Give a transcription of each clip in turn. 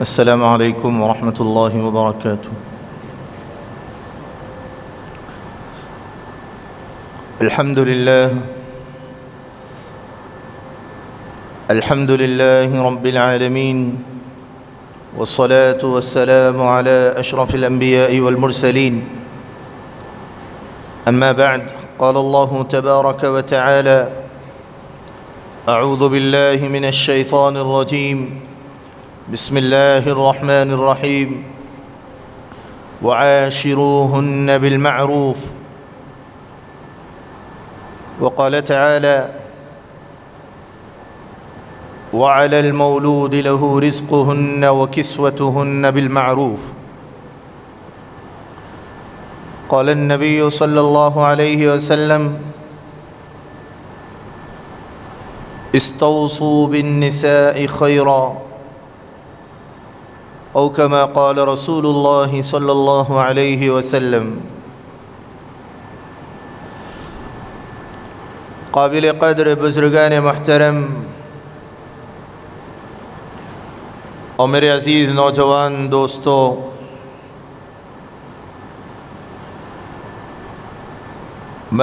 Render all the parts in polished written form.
السلام علیکم ورحمۃ اللہ وبرکاتہ۔ الحمد للہ رب العالمین، والصلاة والسلام على اشرف الانبیاء والمرسلین، اما بعد، قال اللہ تبارک وتعالی: اعوذ باللہ من الشیطان الرجیم، بسم اللہ الرحمن الرحیم، وعاشروہن بالمعروف، وقال تعالی: وعلى المولود له رزقهن وكسوتهن بالمعروف، قال النبي صلی اللہ علیہ وسلم: استوصوا بالنساء خیرا، او کما قال رسول اللہ صلی اللہ علیہ وسلم۔ قابل قدر بزرگان محترم اور میرے عزیز نوجوان دوستو،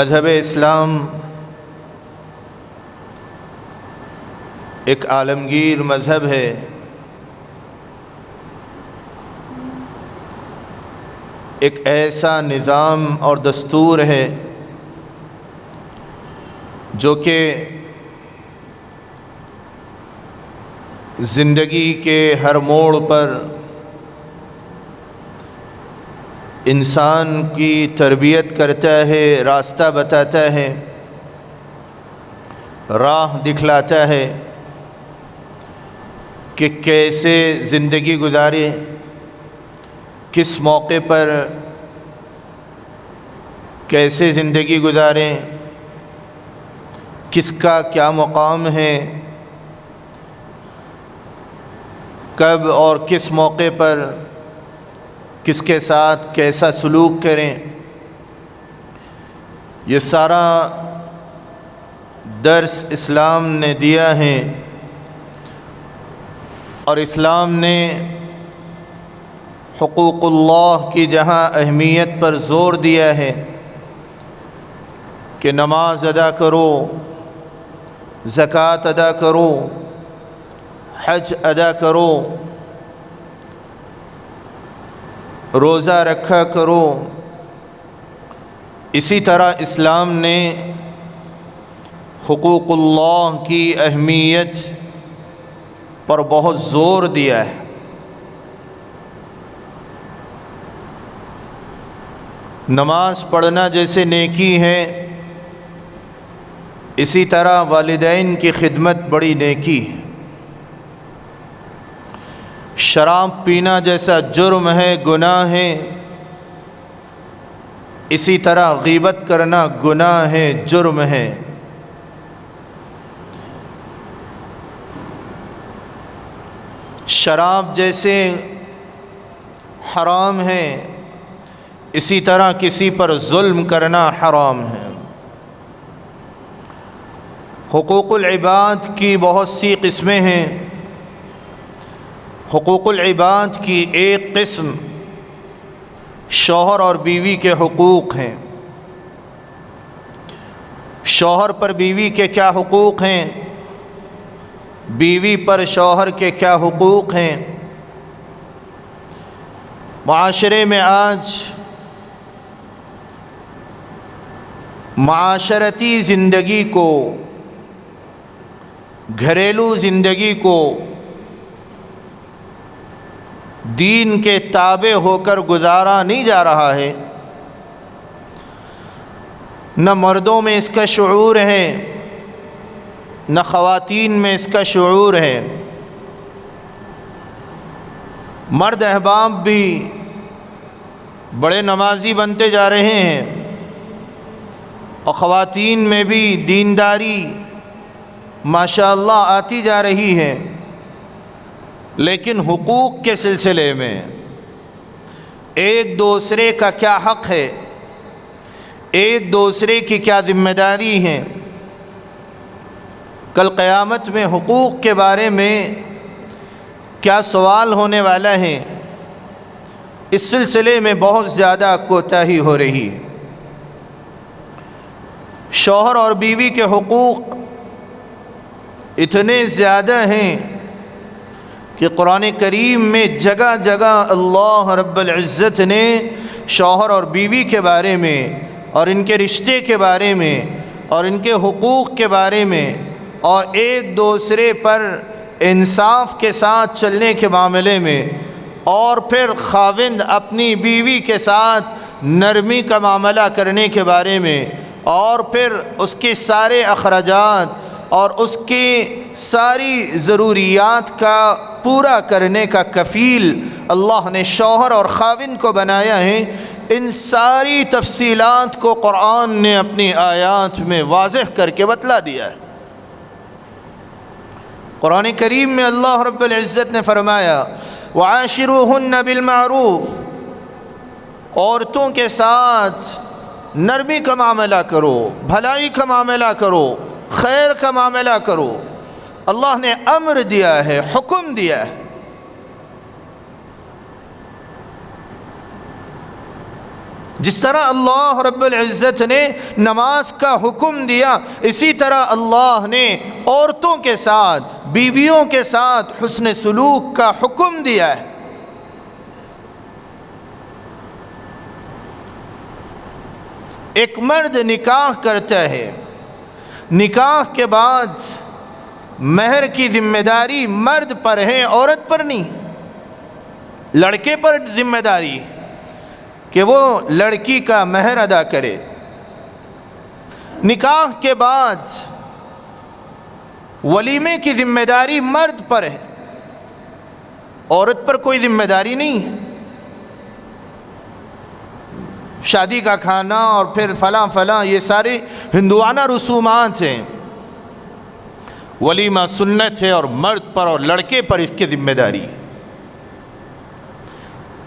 مذہب اسلام ایک عالمگیر مذہب ہے۔ ایک ایسا نظام اور دستور ہے جو کہ زندگی کے ہر موڑ پر انسان کی تربیت کرتا ہے، راستہ بتاتا ہے، راہ دکھلاتا ہے کہ کیسے زندگی گزارے، کس موقع پر کیسے زندگی گزاریں، کس کا کیا مقام ہے، کب اور کس موقع پر کس کے ساتھ کیسا سلوک کریں، یہ سارا درس اسلام نے دیا ہے۔ اور اسلام نے حقوق اللہ کی جہاں اہمیت پر زور دیا ہے کہ نماز ادا کرو، زکوٰۃ ادا کرو، حج ادا کرو، روزہ رکھا کرو، اسی طرح اسلام نے حقوق اللہ کی اہمیت پر بہت زور دیا ہے۔ نماز پڑھنا جیسے نیکی ہے، اسی طرح والدین کی خدمت بڑی نیکی ہے۔ شراب پینا جیسا جرم ہے، گناہ ہے، اسی طرح غیبت کرنا گناہ ہے، جرم ہے۔ شراب جیسے حرام ہے، اسی طرح کسی پر ظلم کرنا حرام ہے۔ حقوق العباد کی بہت سی قسمیں ہیں۔ حقوق العباد کی ایک قسم شوہر اور بیوی کے حقوق ہیں۔ شوہر پر بیوی کے کیا حقوق ہیں، بیوی پر شوہر کے کیا حقوق ہیں۔ معاشرے میں آج معاشرتی زندگی کو، گھریلو زندگی کو دین کے تابع ہو کر گزارا نہیں جا رہا ہے۔ نہ مردوں میں اس کا شعور ہے، نہ خواتین میں اس کا شعور ہے۔ مرد احباب بھی بڑے نمازی بنتے جا رہے ہیں اور خواتین میں بھی دینداری ماشاءاللہ آتی جا رہی ہے، لیکن حقوق کے سلسلے میں ایک دوسرے کا کیا حق ہے، ایک دوسرے کی کیا ذمہ داری ہے، کل قیامت میں حقوق کے بارے میں کیا سوال ہونے والا ہے، اس سلسلے میں بہت زیادہ کوتاہی ہو رہی ہے۔ شوہر اور بیوی کے حقوق اتنے زیادہ ہیں کہ قرآن کریم میں جگہ جگہ اللہ رب العزت نے شوہر اور بیوی کے بارے میں اور ان کے رشتے کے بارے میں اور ان کے حقوق کے بارے میں اور ایک دوسرے پر انصاف کے ساتھ چلنے کے معاملے میں اور پھر خاوند اپنی بیوی کے ساتھ نرمی کا معاملہ کرنے کے بارے میں اور پھر اس کے سارے اخراجات اور اس کی ساری ضروریات کا پورا کرنے کا کفیل اللہ نے شوہر اور خاوند کو بنایا ہے، ان ساری تفصیلات کو قرآن نے اپنی آیات میں واضح کر کے بتلا دیا ہے۔ قرآن کریم میں اللہ رب العزت نے فرمایا وَعَاشِرُوهُنَّ بِالْمَعْرُوفِ، عورتوں کے ساتھ نرمی کا معاملہ کرو، بھلائی کا معاملہ کرو، خیر کا معاملہ کرو۔ اللہ نے امر دیا ہے، حکم دیا ہے۔ جس طرح اللہ رب العزت نے نماز کا حکم دیا، اسی طرح اللہ نے عورتوں کے ساتھ، بیویوں کے ساتھ حسن سلوک کا حکم دیا ہے۔ ایک مرد نکاح کرتا ہے، نکاح کے بعد مہر کی ذمہ داری مرد پر ہے، عورت پر نہیں۔ لڑکے پر ذمہ داری کہ وہ لڑکی کا مہر ادا کرے۔ نکاح کے بعد ولیمے کی ذمہ داری مرد پر ہے، عورت پر کوئی ذمہ داری نہیں ہے۔ شادی کا کھانا اور پھر فلاں فلاں یہ سارے ہندوانہ رسومات ہیں، ولیمہ سنت ہے اور مرد پر اور لڑکے پر اس کی ذمہ داری۔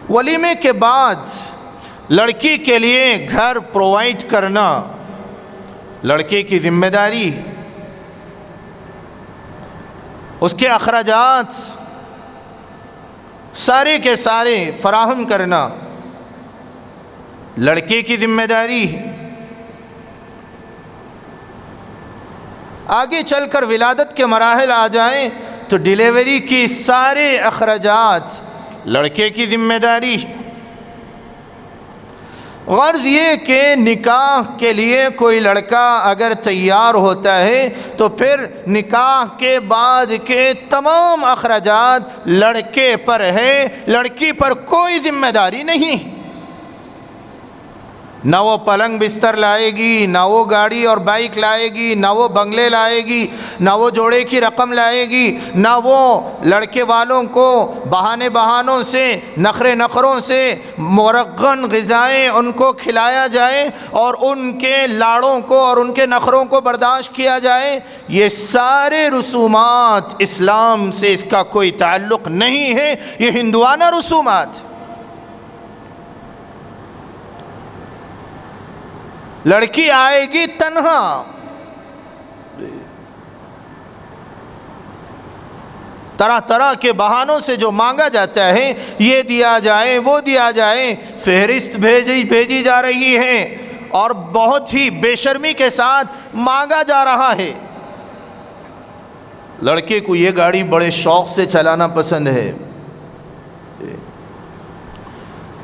ولیمے کے بعد لڑکی کے لیے گھر پرووائڈ کرنا لڑکے کی ذمہ داری، اس کے اخراجات سارے کے سارے فراہم کرنا لڑکے کی ذمہ داری۔ آگے چل کر ولادت کے مراحل آ جائیں تو ڈیلیوری کی سارے اخراجات لڑکے کی ذمہ داری۔ غرض یہ کہ نکاح کے لیے کوئی لڑکا اگر تیار ہوتا ہے تو پھر نکاح کے بعد کے تمام اخراجات لڑکے پر ہے، لڑکی پر کوئی ذمہ داری نہیں۔ نہ وہ پلنگ بستر لائے گی، نہ وہ گاڑی اور بائک لائے گی، نہ وہ بنگلے لائے گی، نہ وہ جوڑے کی رقم لائے گی، نہ وہ لڑکے والوں کو بہانوں سے نخروں سے مرغن غذائیں ان کو کھلایا جائے اور ان کے لاڑوں کو اور ان کے نخروں کو برداشت کیا جائے۔ یہ سارے رسومات اسلام سے اس کا کوئی تعلق نہیں ہے، یہ ہندوانہ رسومات۔ لڑکی آئے گی تنہا، طرح طرح کے بہانوں سے جو مانگا جاتا ہے، یہ دیا جائے وہ دیا جائے، فہرست بھیجی جا رہی ہے اور بہت ہی بے شرمی کے ساتھ مانگا جا رہا ہے۔ لڑکے کو یہ گاڑی بڑے شوق سے چلانا پسند ہے،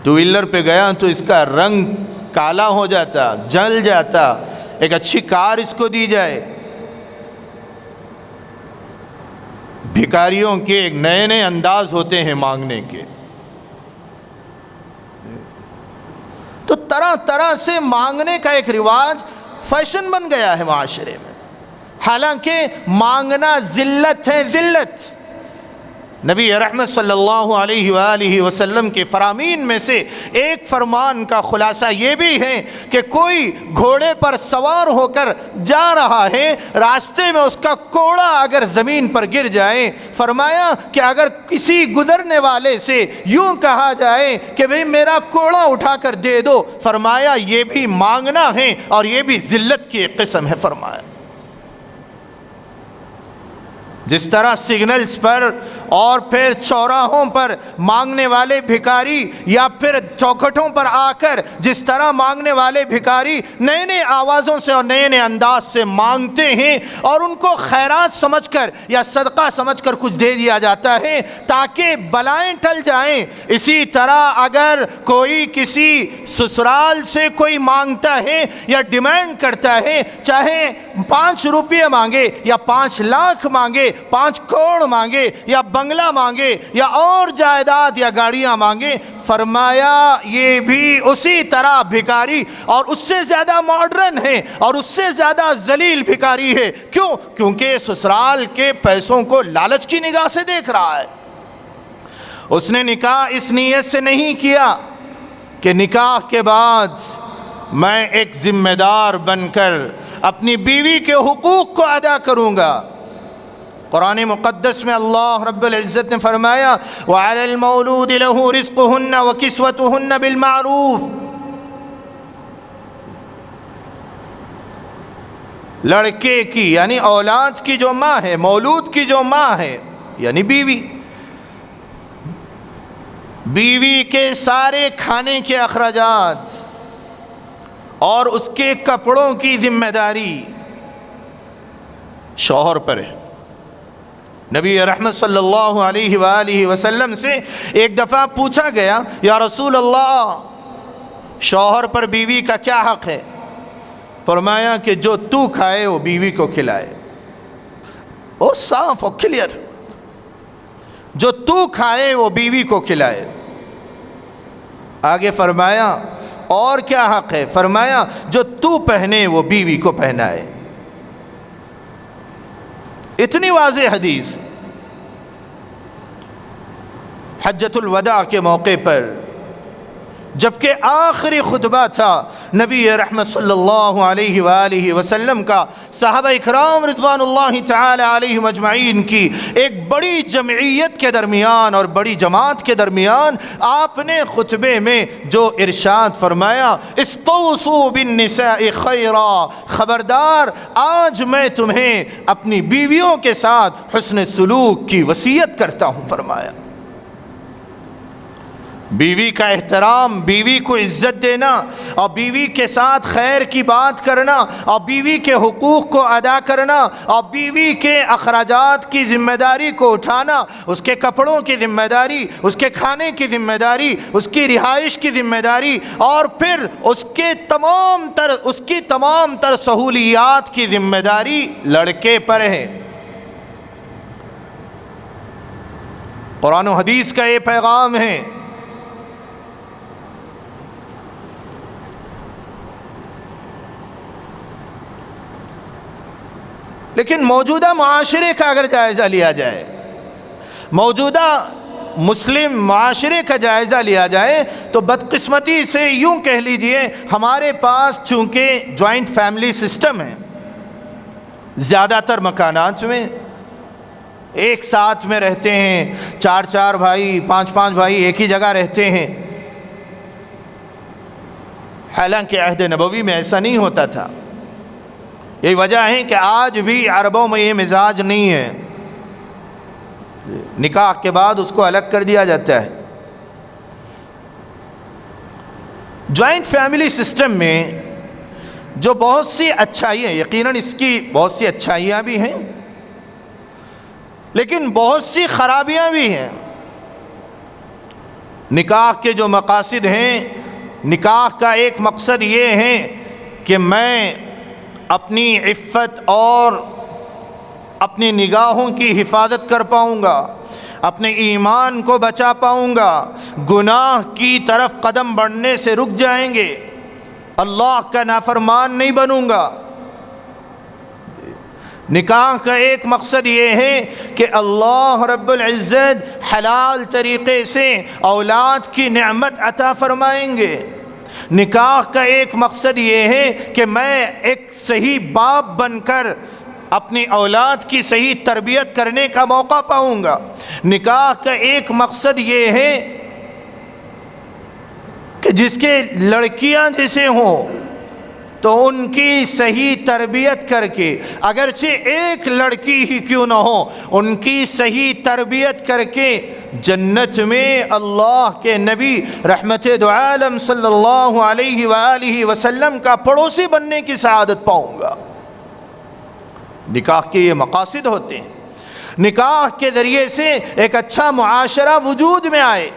ٹو ویلر پہ گیا تو اس کا رنگ کالا ہو جاتا، جل جاتا، ایک اچھی کار اس کو دی جائے۔ بھکاریوں کے ایک نئے نئے انداز ہوتے ہیں مانگنے کے، تو طرح طرح سے مانگنے کا ایک رواج فیشن بن گیا ہے معاشرے میں، حالانکہ مانگنا ذلت ہے، ذلت۔ نبی رحمت صلی اللہ علیہ وآلہ وسلم کے فرامین میں سے ایک فرمان کا خلاصہ یہ بھی ہے کہ کوئی گھوڑے پر سوار ہو کر جا رہا ہے، راستے میں اس کا کوڑا اگر زمین پر گر جائے، فرمایا کہ اگر کسی گزرنے والے سے یوں کہا جائے کہ بھئی میرا کوڑا اٹھا کر دے دو، فرمایا یہ بھی مانگنا ہے اور یہ بھی ذلت کی ایک قسم ہے۔ فرمایا جس طرح سگنلز پر اور پھر چوراہوں پر مانگنے والے بھکاری یا پھر چوکھٹوں پر آ کر جس طرح مانگنے والے بھکاری نئے نئے آوازوں سے اور نئے نئے انداز سے مانگتے ہیں اور ان کو خیرات سمجھ کر یا صدقہ سمجھ کر کچھ دے دیا جاتا ہے تاکہ بلائیں ٹل جائیں، اسی طرح اگر کوئی کسی سسرال سے کوئی مانگتا ہے یا ڈیمانڈ کرتا ہے، چاہے 5 روپے مانگے یا 5 لاکھ مانگے، 5 کروڑ مانگے یا بنگلہ مانگے یا اور جائیداد یا گاڑیاں مانگے، فرمایا یہ بھی اسی طرح بھکاری اور اس سے زیادہ ماڈرن ہے اور اس سے زیادہ ذلیل بھکاری ہے۔ کیوں؟ کیونکہ سسرال کے پیسوں کو لالچ کی نگاہ سے دیکھ رہا ہے۔ اس نے نکاح اس نیت سے نہیں کیا کہ نکاح کے بعد میں ایک ذمہ دار بن کر اپنی بیوی کے حقوق کو ادا کروں گا۔ قرآن مقدس میں اللہ رب العزت نے فرمایا وَعَلَى الْمَوْلُودِ لَهُ رِزْقُهُنَّ وَكِسْوَتُهُنَّ بِالْمَعْرُوفِ، لڑکے کی یعنی اولاد کی جو ماں ہے، مولود کی جو ماں ہے یعنی بیوی، بیوی کے سارے کھانے کے اخراجات اور اس کے کپڑوں کی ذمہ داری شوہر پر ہے۔ نبی رحمت صلی اللہ علیہ وآلہ وسلم سے ایک دفعہ پوچھا گیا یا رسول اللہ شوہر پر بیوی کا کیا حق ہے؟ فرمایا کہ جو تو کھائے وہ بیوی کو کھلائے۔ وہ صاف اور کلیئر، جو تو کھائے وہ بیوی کو کھلائے۔ آگے فرمایا اور کیا حق ہے؟ فرمایا جو تو پہنے وہ بیوی کو پہنائے۔ اتنی واضح حدیث حجۃ الوداع کے موقع پر جبکہ آخری خطبہ تھا نبی رحمت صلی اللہ علیہ وآلہ وسلم کا، صحابہ اکرام رضوان اللہ تعالی علیہم اجمعین کی ایک بڑی جمعیت کے درمیان اور بڑی جماعت کے درمیان آپ نے خطبے میں جو ارشاد فرمایا استوصوا بالنساء خیرا، خبردار آج میں تمہیں اپنی بیویوں کے ساتھ حسن سلوک کی وصیت کرتا ہوں۔ فرمایا بیوی کا احترام، بیوی کو عزت دینا اور بیوی کے ساتھ خیر کی بات کرنا اور بیوی کے حقوق کو ادا کرنا اور بیوی کے اخراجات کی ذمہ داری کو اٹھانا، اس کے کپڑوں کی ذمہ داری، اس کے کھانے کی ذمہ داری، اس کی رہائش کی ذمہ داری اور پھر اس کی تمام تر سہولیات کی ذمہ داری لڑکے پر ہے۔ قرآن و حدیث کا یہ پیغام ہے۔ لیکن موجودہ معاشرے کا اگر جائزہ لیا جائے، موجودہ مسلم معاشرے کا جائزہ لیا جائے تو بدقسمتی سے یوں کہہ لیجئے ہمارے پاس چونکہ جوائنٹ فیملی سسٹم ہے، زیادہ تر مکانات میں ایک ساتھ میں رہتے ہیں، 4 بھائی 5 بھائی ایک ہی جگہ رہتے ہیں۔ حالانکہ عہد نبوی میں ایسا نہیں ہوتا تھا۔ یہی وجہ ہے کہ آج بھی عربوں میں یہ مزاج نہیں ہے، نکاح کے بعد اس کو الگ کر دیا جاتا ہے۔ جوائنٹ فیملی سسٹم میں جو بہت سی اچھائیاں، یقیناً اس کی بہت سی اچھائیاں بھی ہیں لیکن بہت سی خرابیاں بھی ہیں۔ نکاح کے جو مقاصد ہیں، نکاح کا ایک مقصد یہ ہے کہ میں اپنی عفت اور اپنی نگاہوں کی حفاظت کر پاؤں گا، اپنے ایمان کو بچا پاؤں گا، گناہ کی طرف قدم بڑھنے سے رک جائیں گے، اللہ کا نافرمان نہیں بنوں گا۔ نکاح کا ایک مقصد یہ ہے کہ اللہ رب العزت حلال طریقے سے اولاد کی نعمت عطا فرمائیں گے۔ نکاح کا ایک مقصد یہ ہے کہ میں ایک صحیح باپ بن کر اپنی اولاد کی صحیح تربیت کرنے کا موقع پاؤں گا۔ نکاح کا ایک مقصد یہ ہے کہ جس کے لڑکیاں جیسے ہوں تو ان کی صحیح تربیت کر کے، اگرچہ ایک لڑکی ہی کیوں نہ ہو، ان کی صحیح تربیت کر کے جنت میں اللہ کے نبی رحمت دو عالم صلی اللہ علیہ وآلہ وسلم کا پڑوسی بننے کی سعادت پاؤں گا۔ نکاح کے یہ مقاصد ہوتے ہیں۔ نکاح کے ذریعے سے ایک اچھا معاشرہ وجود میں آئے،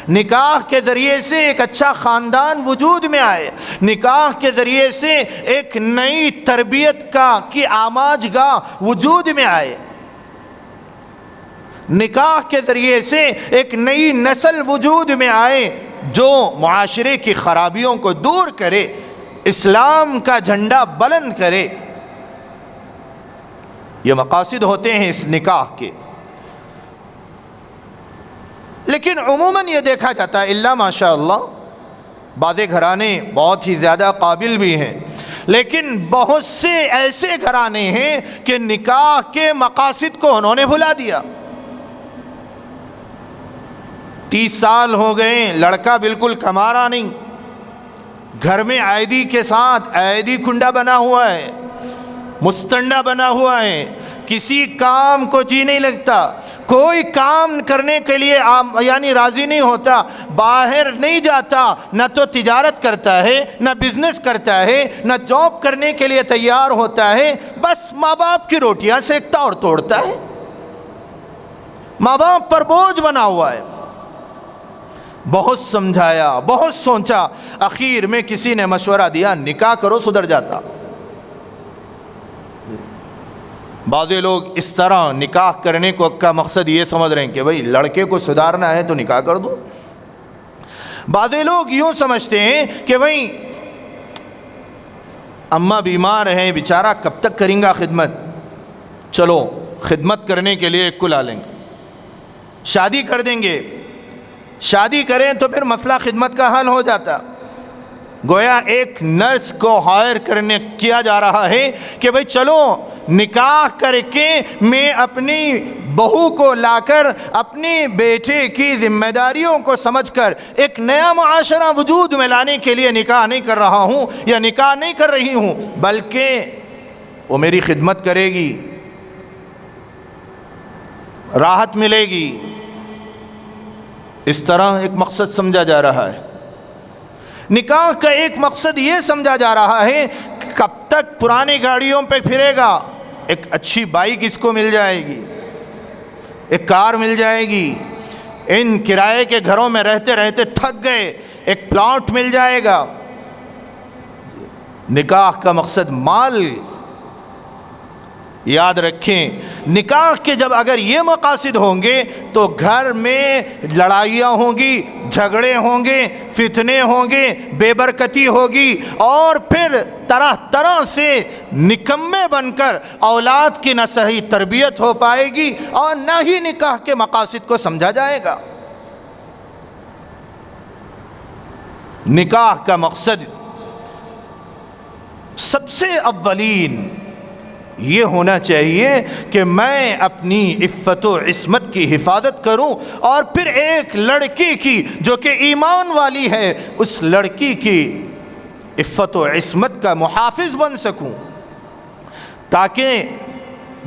نکاح کے ذریعے سے ایک اچھا خاندان وجود میں آئے، نکاح کے ذریعے سے ایک نئی تربیت کی آماج گاہ وجود میں آئے، نکاح کے ذریعے سے ایک نئی نسل وجود میں آئے جو معاشرے کی خرابیوں کو دور کرے، اسلام کا جھنڈا بلند کرے۔ یہ مقاصد ہوتے ہیں اس نکاح کے۔ لیکن عموماً یہ دیکھا جاتا ہے، الا ماشاء اللہ بعض گھرانے بہت ہی زیادہ قابل بھی ہیں، لیکن بہت سے ایسے گھرانے ہیں کہ نکاح کے مقاصد کو انہوں نے بھلا دیا۔ 30 سال ہو گئے، لڑکا بالکل کمارا نہیں، گھر میں عائدی کے ساتھ عائدی کنڈا بنا ہوا ہے، مستنڈا بنا ہوا ہے، کسی کام کو جی نہیں لگتا، کوئی کام کرنے کے لیے یعنی راضی نہیں ہوتا، باہر نہیں جاتا، نہ تو تجارت کرتا ہے، نہ بزنس کرتا ہے، نہ جاب کرنے کے لیے تیار ہوتا ہے، بس ماں باپ کی روٹیاں سیکتا اور توڑتا ہے، ماں باپ پر بوجھ بنا ہوا ہے۔ بہت سمجھایا، بہت سوچا، اخیر میں کسی نے مشورہ دیا نکاح کرو سدھر جاتا۔ بعض لوگ اس طرح نکاح کرنے کا مقصد یہ سمجھ رہے ہیں کہ بھئی لڑکے کو سدھارنا ہے تو نکاح کر دو۔ بعض لوگ یوں سمجھتے ہیں کہ بھئی اماں بیمار ہیں، بیچارہ کب تک کریں گا خدمت، چلو خدمت کرنے کے لیے ایک کو لا لیں گے، شادی کر دیں گے، شادی کریں تو پھر مسئلہ خدمت کا حل ہو جاتا۔ گویا ایک نرس کو ہائر کیا جا رہا ہے کہ بھئی چلو نکاح کر کے میں اپنی بہو کو لا کر اپنی بیٹے کی ذمہ داریوں کو سمجھ کر ایک نیا معاشرہ وجود میں لانے کے لیے نکاح نہیں کر رہا ہوں یا نکاح نہیں کر رہی ہوں، بلکہ وہ میری خدمت کرے گی، راحت ملے گی۔ اس طرح ایک مقصد سمجھا جا رہا ہے۔ نکاح کا ایک مقصد یہ سمجھا جا رہا ہے کہ کب تک پرانی گاڑیوں پہ پھرے گا، ایک اچھی بائک اس کو مل جائے گی، ایک کار مل جائے گی، ان کرائے کے گھروں میں رہتے رہتے تھک گئے، ایک پلاٹ مل جائے گا۔ نکاح کا مقصد مال۔ یاد رکھیں، نکاح کے جب اگر یہ مقاصد ہوں گے تو گھر میں لڑائیاں ہوں گی، جھگڑے ہوں گے، فتنے ہوں گے، بے برکتی ہوگی، اور پھر طرح طرح سے نکمے بن کر اولاد کی نہ صحیح تربیت ہو پائے گی اور نہ ہی نکاح کے مقاصد کو سمجھا جائے گا۔ نکاح کا مقصد سب سے اولین یہ ہونا چاہیے کہ میں اپنی عفت و عصمت کی حفاظت کروں، اور پھر ایک لڑکی کی جو کہ ایمان والی ہے اس لڑکی کی عفت و عصمت کا محافظ بن سکوں، تاکہ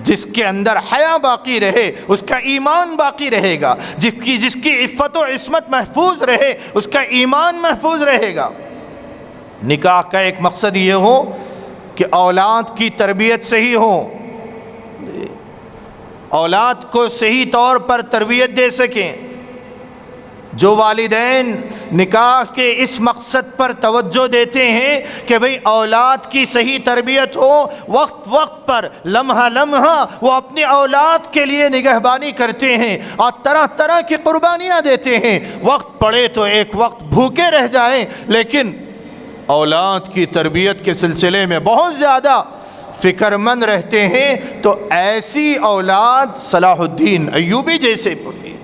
جس کے اندر حیا باقی رہے اس کا ایمان باقی رہے گا، جس کی عفت و عصمت محفوظ رہے اس کا ایمان محفوظ رہے گا۔ نکاح کا ایک مقصد یہ ہو کہ اولاد کی تربیت صحیح ہو، اولاد کو صحیح طور پر تربیت دے سکیں۔ جو والدین نکاح کے اس مقصد پر توجہ دیتے ہیں کہ بھئی اولاد کی صحیح تربیت ہو، وقت وقت پر لمحہ لمحہ وہ اپنی اولاد کے لیے نگہبانی کرتے ہیں اور طرح طرح کی قربانیاں دیتے ہیں، وقت پڑے تو ایک وقت بھوکے رہ جائیں لیکن اولاد کی تربیت کے سلسلے میں بہت زیادہ فکر مند رہتے ہیں تو ایسی اولاد صلاح الدین ایوبی جیسے ہوتی ہے،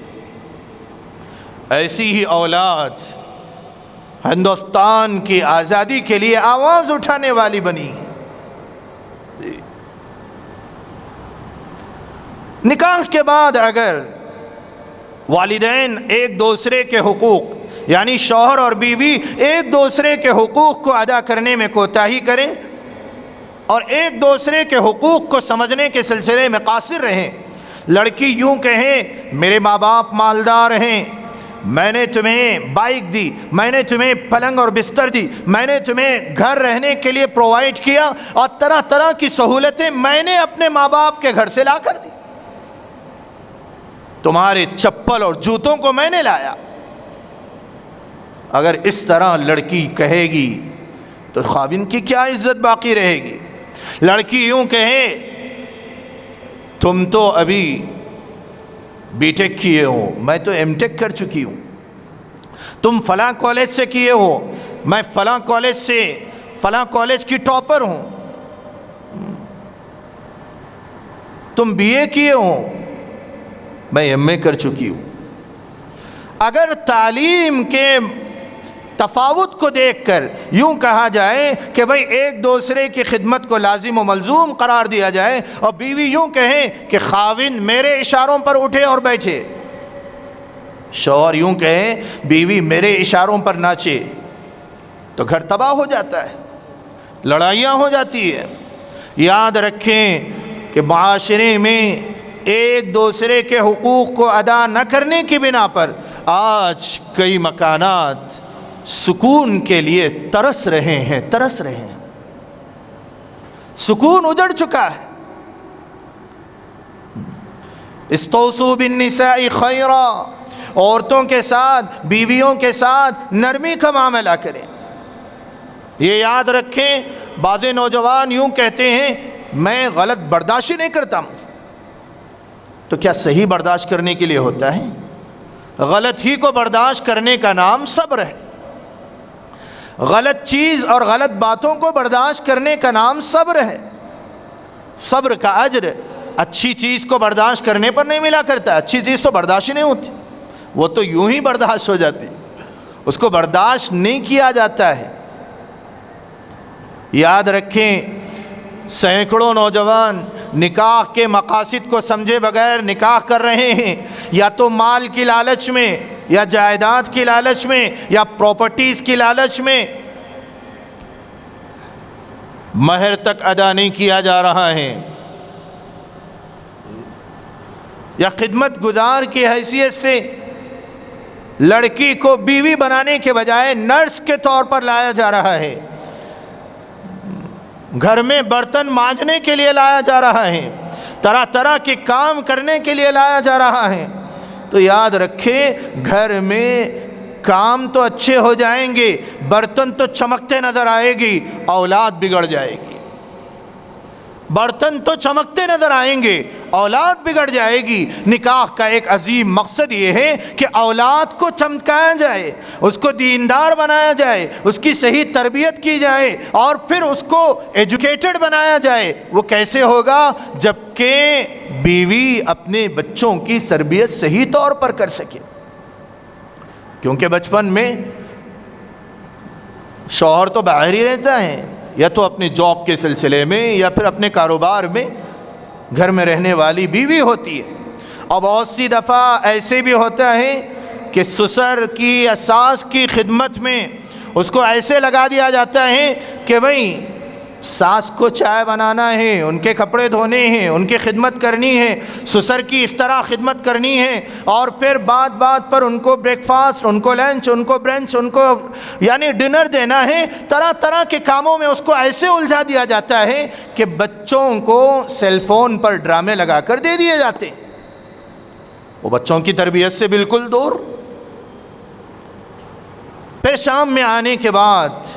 ایسی ہی اولاد ہندوستان کی آزادی کے لیے آواز اٹھانے والی بنی۔ نکاح کے بعد اگر والدین ایک دوسرے کے حقوق، یعنی شوہر اور بیوی ایک دوسرے کے حقوق کو ادا کرنے میں کوتاہی کریں اور ایک دوسرے کے حقوق کو سمجھنے کے سلسلے میں قاصر رہیں، لڑکی یوں کہیں میرے ماں باپ مالدار ہیں، میں نے تمہیں بائک دی، میں نے تمہیں پلنگ اور بستر دی، میں نے تمہیں گھر رہنے کے لیے پرووائڈ کیا اور طرح طرح کی سہولتیں میں نے اپنے ماں باپ کے گھر سے لا کر دی، تمہارے چپل اور جوتوں کو میں نے لایا۔ اگر اس طرح لڑکی کہے گی تو خاوند کی کیا عزت باقی رہے گی؟ لڑکی یوں کہے تم تو ابھی بی ٹیک کیے ہو، میں تو ایم ٹیک کر چکی ہوں، تم فلاں کالج سے کیے ہو، میں فلاں کالج سے فلاں کالج کی ٹاپر ہوں، تم بی اے کیے ہو، میں ایم اے کر چکی ہوں۔ اگر تعلیم کے تفاوت کو دیکھ کر یوں کہا جائے کہ بھئی ایک دوسرے کی خدمت کو لازم و ملزوم قرار دیا جائے اور بیوی یوں کہے کہ خاوند میرے اشاروں پر اٹھے اور بیٹھے، شوہر یوں کہے بیوی میرے اشاروں پر ناچے، تو گھر تباہ ہو جاتا ہے، لڑائیاں ہو جاتی ہے۔ یاد رکھیں کہ معاشرے میں ایک دوسرے کے حقوق کو ادا نہ کرنے کی بنا پر آج کئی مکانات سکون کے لیے ترس رہے ہیں، سکون اجڑ چکا ہے۔ استوصوا بالنساء خیرا، عورتوں کے ساتھ، بیویوں کے ساتھ نرمی کا معاملہ کریں۔ یہ یاد رکھیں، بعض نوجوان یوں کہتے ہیں میں غلط برداشت نہیں کرتا ہوں، تو کیا صحیح برداشت کرنے کے لیے ہوتا ہے؟ غلط ہی کو برداشت کرنے کا نام صبر ہے، غلط چیز اور غلط باتوں کو برداشت کرنے کا نام صبر ہے۔ صبر کا اجر اچھی چیز کو برداشت کرنے پر نہیں ملا کرتا، اچھی چیز تو برداشت ہی نہیں ہوتی، وہ تو یوں ہی برداشت ہو جاتی، اس کو برداشت نہیں کیا جاتا ہے۔ یاد رکھیں، سینکڑوں نوجوان نکاح کے مقاصد کو سمجھے بغیر نکاح کر رہے ہیں، یا تو مال کی لالچ میں، یا جائیداد کی لالچ میں، یا پراپرٹیز کی لالچ میں۔ مہر تک ادا نہیں کیا جا رہا ہے، یا خدمت گزار کی حیثیت سے لڑکی کو بیوی بنانے کے بجائے نرس کے طور پر لایا جا رہا ہے، گھر میں برتن مانجنے کے لیے لایا جا رہا ہے، طرح طرح کے کام کرنے کے لیے لایا جا رہا ہے۔ تو یاد رکھیں، گھر میں کام تو اچھے ہو جائیں گے، برتن تو چمکتے نظر آئے گی، اولاد بگڑ جائے گی۔ برتن تو چمکتے نظر آئیں گے، اولاد بگڑ جائے گی۔ نکاح کا ایک عظیم مقصد یہ ہے کہ اولاد کو چمکایا جائے، اس کو دیندار بنایا جائے، اس کی صحیح تربیت کی جائے اور پھر اس کو ایجوکیٹڈ بنایا جائے۔ وہ کیسے ہوگا؟ جبکہ بیوی اپنے بچوں کی تربیت صحیح طور پر کر سکے، کیونکہ بچپن میں شوہر تو باہر ہی رہتا ہے، یا تو اپنے جاب کے سلسلے میں یا پھر اپنے کاروبار میں، گھر میں رہنے والی بیوی ہوتی ہے۔ اور بہت سی دفعہ ایسے بھی ہوتا ہے کہ سسر کی یا ساس کی خدمت میں اس کو ایسے لگا دیا جاتا ہے کہ بھئی ساس کو چائے بنانا ہے، ان کے کپڑے دھونے ہیں، ان کی خدمت کرنی ہے، سسر کی اس طرح خدمت کرنی ہے، اور پھر بات بات پر ان کو بریک فاسٹ، ان کو لنچ، ان کو برنچ، ان کو یعنی ڈنر دینا ہے۔ طرح طرح کے کاموں میں اس کو ایسے الجھا دیا جاتا ہے کہ بچوں کو سیل فون پر ڈرامے لگا کر دے دیے جاتے ہیں، وہ بچوں کی تربیت سے بالکل دور۔ پھر شام میں آنے کے بعد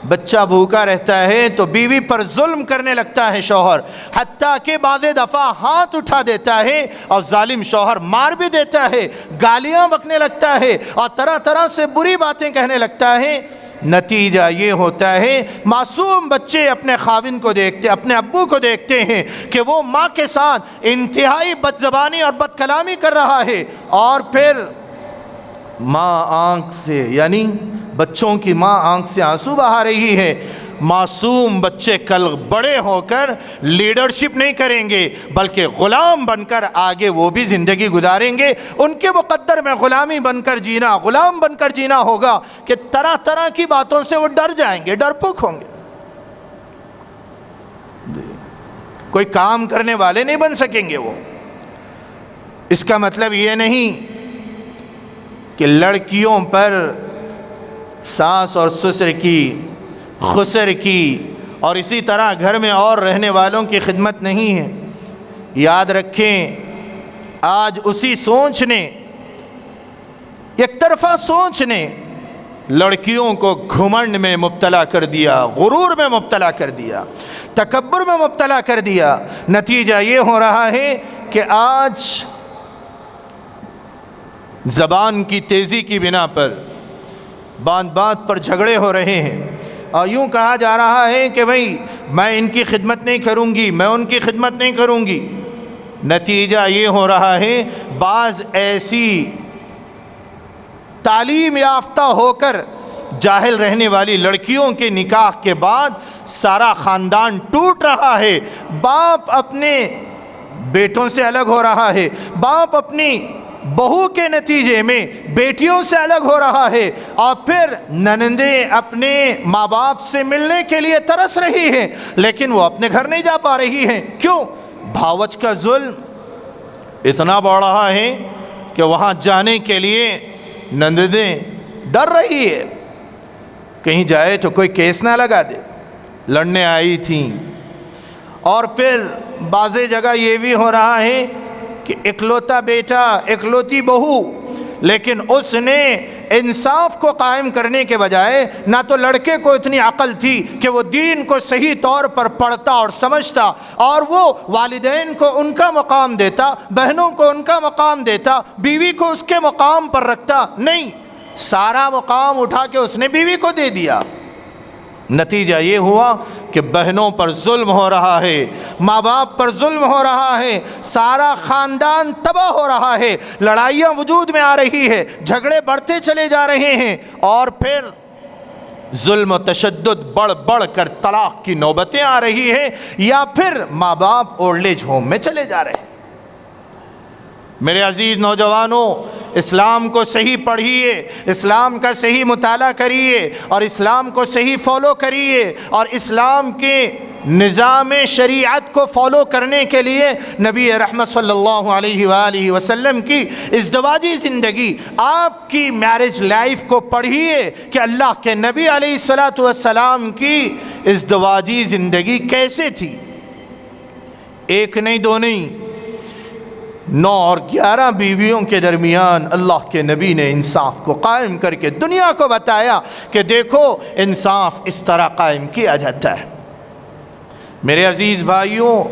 بچہ بھوکا رہتا ہے تو بیوی پر ظلم کرنے لگتا ہے شوہر، حتیٰ کہ بعض دفعہ ہاتھ اٹھا دیتا ہے اور ظالم شوہر مار بھی دیتا ہے، گالیاں بکنے لگتا ہے اور طرح طرح سے بری باتیں کہنے لگتا ہے۔ نتیجہ یہ ہوتا ہے معصوم بچے اپنے خاوند کو دیکھتے، اپنے ابو کو دیکھتے ہیں کہ وہ ماں کے ساتھ انتہائی بد زبانی اور بد کلامی کر رہا ہے، اور پھر ماں آنکھ سے، یعنی بچوں کی ماں آنکھ سے آنسو بہا رہی ہے۔ معصوم بچے کل بڑے ہو کر لیڈرشپ نہیں کریں گے بلکہ غلام بن کر آگے وہ بھی زندگی گزاریں گے۔ ان کے مقدر میں غلامی بن کر جینا، غلام بن کر جینا ہوگا کہ طرح طرح کی باتوں سے وہ ڈر جائیں گے، ڈرپوک ہوں گے، کوئی کام کرنے والے نہیں بن سکیں گے وہ۔ اس کا مطلب یہ نہیں کہ لڑکیوں پر ساس اور سسر کی، خسر کی اور اسی طرح گھر میں اور رہنے والوں کی خدمت نہیں ہے۔ یاد رکھیں، آج اسی سوچ نے، یک طرفہ سوچ نے لڑکیوں کو گھمنڈ میں مبتلا کر دیا، غرور میں مبتلا کر دیا، تکبر میں مبتلا کر دیا۔ نتیجہ یہ ہو رہا ہے کہ آج زبان کی تیزی کی بنا پر بات بات پر جھگڑے ہو رہے ہیں، اور یوں کہا جا رہا ہے کہ بھئی میں ان کی خدمت نہیں کروں گی، میں ان کی خدمت نہیں کروں گی۔ نتیجہ یہ ہو رہا ہے بعض ایسی تعلیم یافتہ ہو کر جاہل رہنے والی لڑکیوں کے نکاح کے بعد سارا خاندان ٹوٹ رہا ہے، باپ اپنے بیٹوں سے الگ ہو رہا ہے، باپ اپنی بہو کے نتیجے میں بیٹیوں سے الگ ہو رہا ہے، اور پھر ننندیں اپنے ماں باپ سے ملنے کے لیے ترس رہی ہیں لیکن وہ اپنے گھر نہیں جا پا رہی ہیں۔ کیوں؟ بھاوچ کا ظلم اتنا بڑھ رہا ہے کہ وہاں جانے کے لیے نندیں ڈر رہی ہے، کہیں جائے تو کوئی کیس نہ لگا دے، لڑنے آئی تھیں۔ اور پھر بعض جگہ یہ بھی ہو رہا ہے کہ اکلوتا بیٹا، اکلوتی بہو، لیکن اس نے انصاف کو قائم کرنے کے بجائے نہ تو لڑکے کو اتنی عقل تھی کہ وہ دین کو صحیح طور پر پڑھتا اور سمجھتا، اور وہ والدین کو ان کا مقام دیتا، بہنوں کو ان کا مقام دیتا، بیوی کو اس کے مقام پر رکھتا، نہیں، سارا مقام اٹھا کے اس نے بیوی کو دے دیا۔ نتیجہ یہ ہوا کہ بہنوں پر ظلم ہو رہا ہے، ماں باپ پر ظلم ہو رہا ہے، سارا خاندان تباہ ہو رہا ہے، لڑائیاں وجود میں آ رہی ہے، جھگڑے بڑھتے چلے جا رہے ہیں، اور پھر ظلم و تشدد بڑھ بڑھ کر طلاق کی نوبتیں آ رہی ہیں، یا پھر ماں باپ اولڈ ایج ہوم میں چلے جا رہے ہیں۔ میرے عزیز نوجوانوں، اسلام کو صحیح پڑھیے، اسلام کا صحیح مطالعہ کریے، اور اسلام کو صحیح فالو کریے، اور اسلام کے نظام شریعت کو فالو کرنے کے لیے نبی رحمت صلی اللہ علیہ وآلہ وسلم کی ازدواجی زندگی، آپ کی میرج لائف کو پڑھیے کہ اللہ کے نبی علیہ السلام کی ازدواجی زندگی کیسے تھی۔ ایک نہیں، دو نہیں، 9 اور 11 بیویوں کے درمیان اللہ کے نبی نے انصاف کو قائم کر کے دنیا کو بتایا کہ دیکھو انصاف اس طرح قائم کیا جاتا ہے۔ میرے عزیز بھائیوں،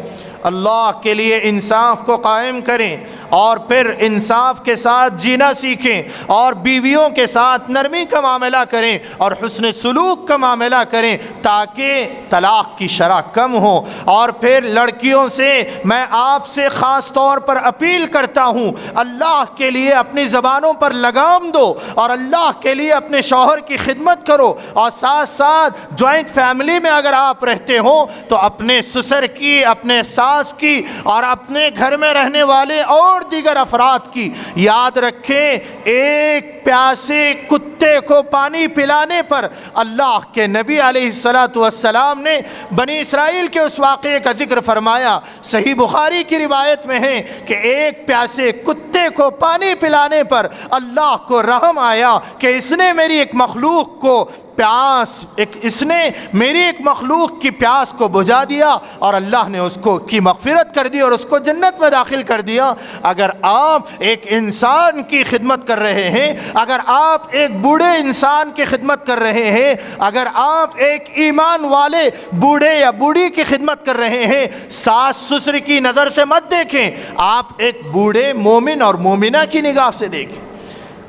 اللہ کے لیے انصاف کو قائم کریں، اور پھر انصاف کے ساتھ جینا سیکھیں، اور بیویوں کے ساتھ نرمی کا معاملہ کریں اور حسن سلوک کا معاملہ کریں تاکہ طلاق کی شرح کم ہو۔ اور پھر لڑکیوں سے میں آپ سے خاص طور پر اپیل کرتا ہوں، اللہ کے لیے اپنی زبانوں پر لگام دو، اور اللہ کے لیے اپنے شوہر کی خدمت کرو، اور ساتھ ساتھ جوائنٹ فیملی میں اگر آپ رہتے ہو تو اپنے سسر کی، اپنے ساس کی، اور اپنے گھر میں رہنے والے اور دیگر افراد کی یاد رکھیں۔ ایک پیاسے کتے کو پانی پلانے پر اللہ کے نبی علیہ السلام نے بنی اسرائیل کے اس واقعے کا ذکر فرمایا۔ صحیح بخاری کی روایت میں ہے کہ ایک پیاسے کتے کو پانی پلانے پر اللہ کو رحم آیا کہ اس نے میری ایک مخلوق کو اس نے میری ایک مخلوق کی پیاس کو بجھا دیا، اور اللہ نے اس کو کی مغفرت کر دی اور اس کو جنت میں داخل کر دیا۔ اگر آپ ایک انسان کی خدمت کر رہے ہیں، اگر آپ ایک بوڑھے انسان کی خدمت کر رہے ہیں، اگر آپ ایک ایمان والے بوڑھے یا بوڑھی کی خدمت کر رہے ہیں، ساس سسر کی نظر سے مت دیکھیں، آپ ایک بوڑھے مومن اور مومنہ کی نگاہ سے دیکھیں۔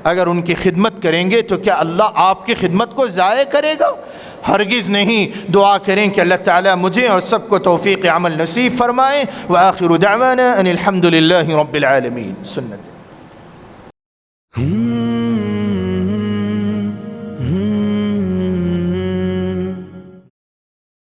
اگر ان کی خدمت کریں گے تو کیا اللہ آپ کی خدمت کو ضائع کرے گا؟ ہرگز نہیں۔ دعا کریں کہ اللہ تعالیٰ مجھے اور سب کو توفیق عمل نصیب فرمائے۔ وآخر دعوانا ان الحمد للہ رب العالمین۔ سنت